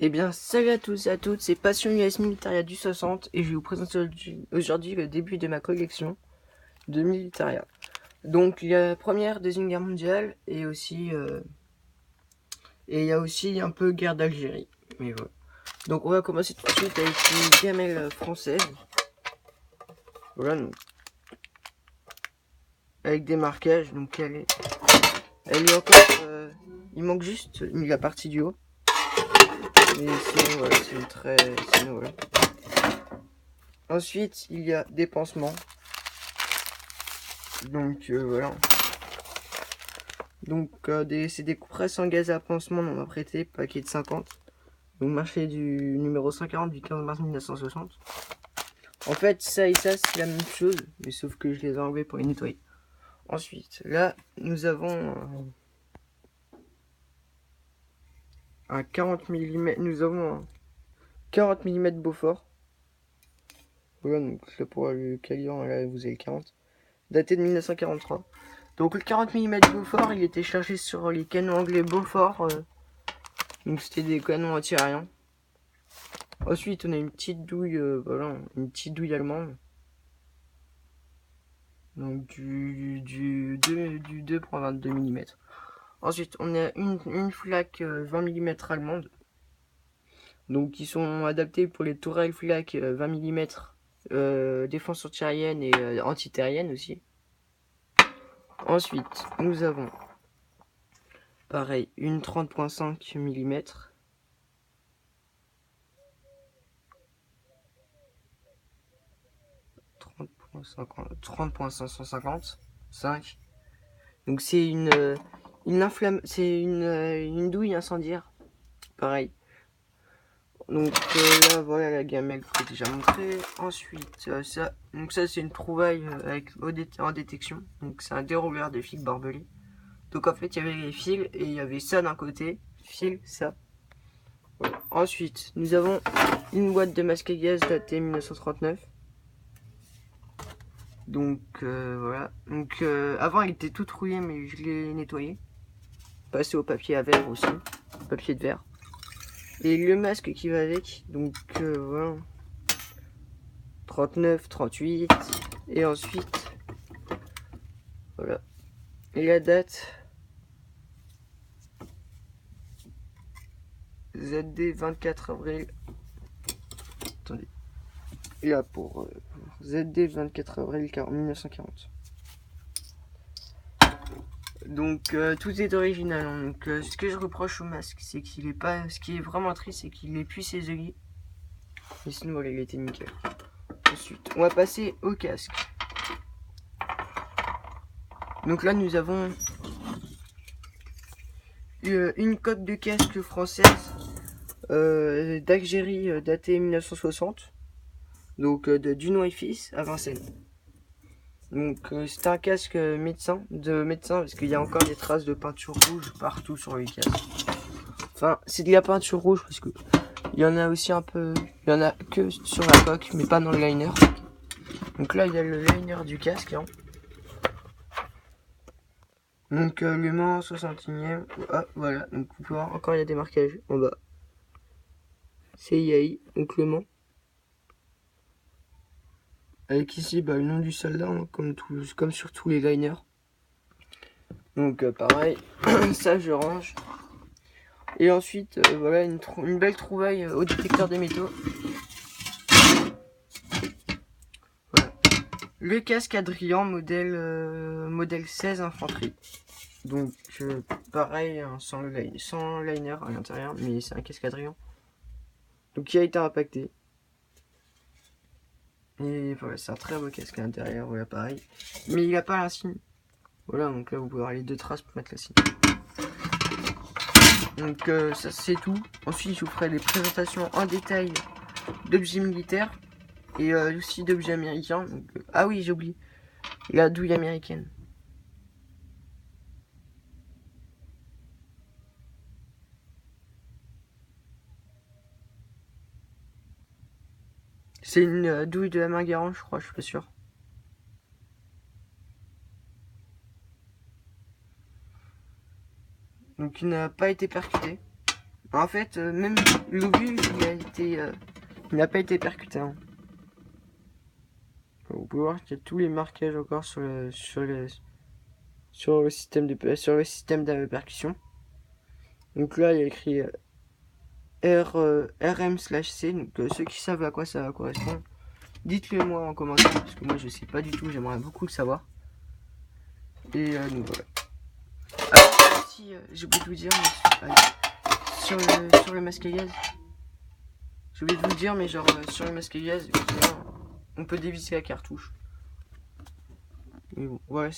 Eh bien, salut à tous et à toutes, c'est Passion US Militaria du 60 et je vais vous présenter aujourd'hui le début de ma collection de Militaria. Donc, il y a la première, Deuxième Guerre mondiale et aussi, il y a aussi un peu guerre d'Algérie. Mais voilà. Donc, on va commencer tout de suite avec une gamelle française. Voilà, donc, avec des marquages. Donc, elle est encore, il manque juste la partie du haut. Mais sinon, voilà, sinon, voilà. Ensuite, il y a des pansements. Donc voilà. Donc c'est des compresses en gaz à pansement, on m'a prêté, paquet de 50. Donc marché du numéro 140 du 15 mars 1960. En fait, ça et ça, c'est la même chose, mais sauf que je les ai enlevés pour les nettoyer. Ensuite, là, nous avons un 40 mm, nous avons un 40 mm Beaufort. Voilà, donc là pour le calibre, là vous avez le 40. Daté de 1943. Donc le 40 mm Beaufort, il était chargé sur les canons anglais Beaufort. Donc c'était des canons anti-aériens. Ensuite, on a une petite douille, voilà, une petite douille allemande. Donc du 2,22 mm. Ensuite, on a une flaque 20 mm allemande. Donc qui sont adaptés pour les tourelles flaques 20 mm défense antiaérienne et anti-terrienne aussi. Ensuite, nous avons pareil une 30,5 mm. 30,550. 5. Donc c'est une douille incendiaire. Pareil. Donc là voilà la gamelle que j'ai déjà montré. Ensuite ça c'est une trouvaille en détection. Donc c'est un dérouleur de fils barbelés. Donc en fait il y avait les fils et il y avait ça d'un côté, fil ça. Voilà. Ensuite nous avons une boîte de masque à gaz datée 1939. Donc voilà. Donc avant elle était toute rouillée mais je l'ai nettoyée. Passé au papier à verre aussi, papier de verre. Et le masque qui va avec, donc voilà, 39, 38, et ensuite, voilà, et la date, ZD 24 avril, attendez, là pour ZD 24 avril 1940. Donc tout est original, hein. Donc ce que je reproche au masque, c'est qu'il est pas, ce qui est vraiment triste, c'est qu'il est plus ciselé, mais sinon voilà, il était nickel. Ensuite, on va passer au casque. Donc là, nous avons une coque de casque française d'Algérie datée 1960. Donc de Dunois et Fils à Vincennes. Donc c'est un casque médecin parce qu'il y a encore des traces de peinture rouge partout sur le casque. Enfin, c'est de la peinture rouge parce que il y en a aussi un peu, il y en a que sur la coque, mais pas dans le liner. Donc là, il y a le liner du casque. Hein. Donc le Mans 61e. Ah voilà, donc vous pouvez voir encore il y a des marquages en bas. CIAI, donc le Mans. Avec ici le nom du soldat, hein, comme sur tous les liners. Donc pareil, ça je range. Et ensuite, voilà une belle trouvaille au détecteur des métaux. Voilà. Le casque Adrien modèle 16 infanterie. Donc pareil, hein, sans liner à l'intérieur, mais c'est un casque Adrien. Donc qui a été impacté. Et voilà, c'est un très beau casque à l'intérieur, voilà pareil. Mais il n'a pas l'insigne. Voilà, donc là vous pouvez avoir les deux traces pour mettre l'insigne. Donc ça c'est tout. Ensuite je vous ferai les présentations en détail d'objets militaires et aussi d'objets américains. Donc, ah oui j'ai oublié, la douille américaine. C'est une douille de la main Garand, je crois, je suis pas sûr. Donc il n'a pas été percuté. En fait, même l'obus, il n'a pas été percuté. Hein. Vous pouvez voir qu'il y a tous les marquages encore sur le système de percussion. Donc là, il y a écrit RM/C. Donc ceux qui savent à quoi ça correspond, dites-le moi en commentaire parce que moi je sais pas du tout. J'aimerais beaucoup le savoir. Et donc voilà. Alors, si j'ai oublié de vous dire, sur le masque à gaz, j'ai oublié de vous dire, mais genre sur le masque à gaz, on peut dévisser la cartouche. Mais bon, ouais,